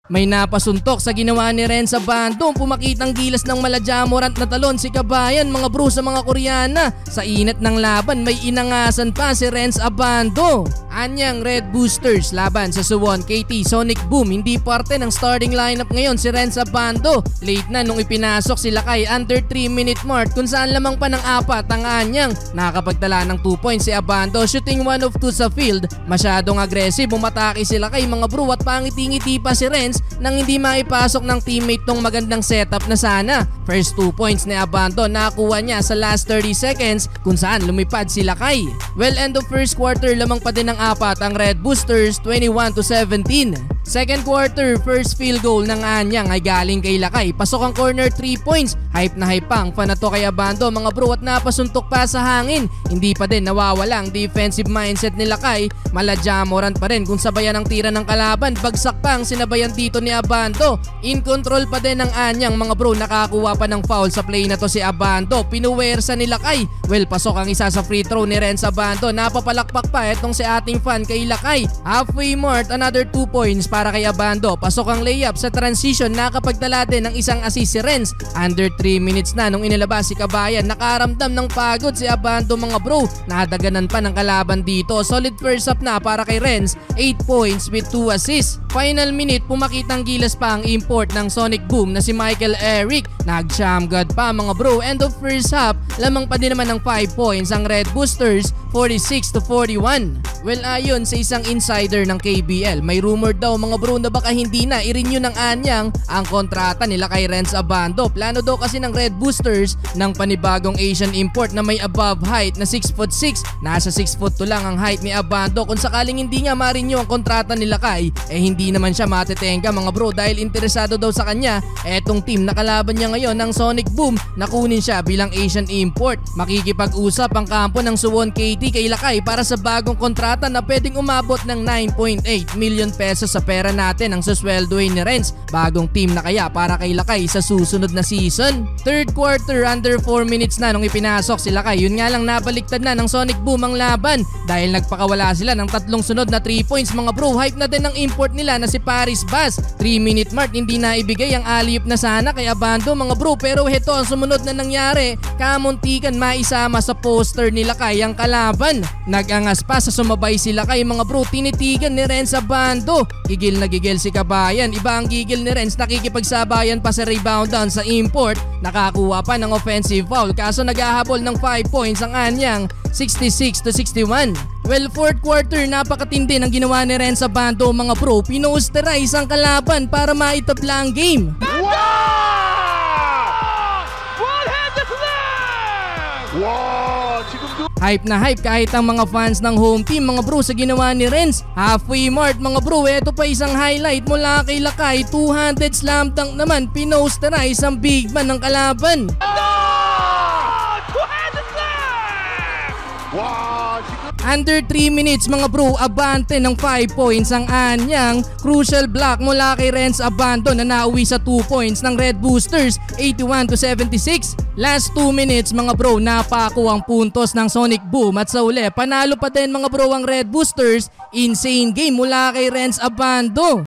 May napasuntok sa ginawa ni Renz Abando, pumakitang gilas ng Malajamorant na talon si Kabayan mga bro sa mga Koreana. Sa inat ng laban may inangasan pa si Renz Abando. Anyang Red Boosters laban sa Suwon KT Sonic Boom, hindi parte ng starting lineup ngayon si Renz Abando. Late na nung ipinasok sila kay under 3 minute mark kung saan lamang pa ng 4 ang anyang. Nakakapagtala ng 2 points si Abando, shooting 1 of 2 sa field. Masyadong aggressive, umatake sila kay mga bro at pangiti-ngiti pa si Renz nang hindi maipasok ng teammate tong magandang setup na sana. First 2 points ni Abando nakuha niya sa last 30 seconds kung saan lumipad sila kay. Well, end of first quarter lamang pa din ng 4 ang Red Boosters, 21-17. Second quarter, first field goal ng anyang ay galing kay Lakay. Pasok ang corner 3 points. Hype na hype pang fan na to kay Abando mga bro at napasuntok pa sa hangin. Hindi pa din nawawala ang defensive mindset ni Lakay. Malajamorant pa rin kung sabayan ang tira ng kalaban. Bagsak pa ang sinabayan dito ni Abando. In control pa din ng anyang mga bro. Nakakuha pa ng foul sa play na to si Abando. Pinuwersa ni Lakay. Well, pasok ang isa sa free throw ni Renz Abando. Napapalakpak pa itong si ating fan kay Lakay. Halfway mark, another 2 points para kay Abando. Pasok ang layup sa transition, nakapagdala din ng isang assist si Renz. Under 3 minutes na nung inilabas si Kabayan. Nakaramdam ng pagod si Abando mga bro. Nadaganan pa ng kalaban dito. Solid first up na para kay Renz. 8 points with 2 assists. Final minute, pumakitang gilas pa ang import ng Sonic Boom na si Michael Eric. Nag-shamgad pa mga bro. End of first half, lamang pa din naman ng 5 points ang Red Boosters, 46-41. Well, ayon sa isang insider ng KBL, may rumor daw mga bro na baka hindi na i-renew ng anyang ang kontrata nila kay Renz Abando. Plano daw kasi ng Red Boosters ng panibagong Asian import na may above height na 6'6". Nasa 6'2" lang ang height ni Abando. Kung sakaling hindi nga ma-renew ang kontrata nila kay, hindi naman siya matetenga mga bro dahil interesado daw sa kanya etong team na kalaban niya ngayon ng Sonic Boom na kunin siya bilang Asian import. Makikipag-usap ang kampo ng Suwon KT kay Lakay para sa bagong kontrata na pwedeng umabot ng 9.8 million pesos sa pera natin ang susweldoin ni Renz. Bagong team na kaya para kay Lakay sa susunod na season. Third quarter, under 4 minutes na nung ipinasok si Lakay. Yun nga lang nabaliktad na ng Sonic Boom ang laban dahil nagpakawala sila ng 3 sunod na 3 points mga bro. Hype na din ang import nila na si Paris Bass. 3 minute mark, hindi na ibigay ang alley-oop na sana kay Abando mga bro. Pero heto ang sumunod na nangyari. Kamuntikan maisama sa poster ni Lakay ang kalaban. Nag-angas pa sa sumabay si Lakay mga bro. Tinitigan ni Renz Abando. Gigil na gigil si Kabayan. Iba ang gigil ni Renz, nakikipagsabayan pa sa rebound down sa import. Nakakuha pa ng offensive foul kaso naghahabol ng 5 points ang anyang, 66-61. Well, fourth quarter, napakatindi ng ginawa ni Renz Abando mga bro. Pinosterize ang kalaban para maitabla ang game. Hype na hype kahit ang mga fans ng home team mga bro sa ginawa ni Renz. Halfway mark mga bro, eto pa isang highlight mula kay Lakay. 200 slam dunk naman, pinosterize ang big man ng kalaban. Under 3 minutes mga bro, abante ng 5 points ang anyang. Crucial block mula kay Renz Abando na nauwi sa 2 points ng Red Boosters, 81-76. Last 2 minutes mga bro, napako ang puntos ng Sonic Boom at sa uli, panalo pa din mga bro ang Red Boosters. Insane game mula kay Renz Abando.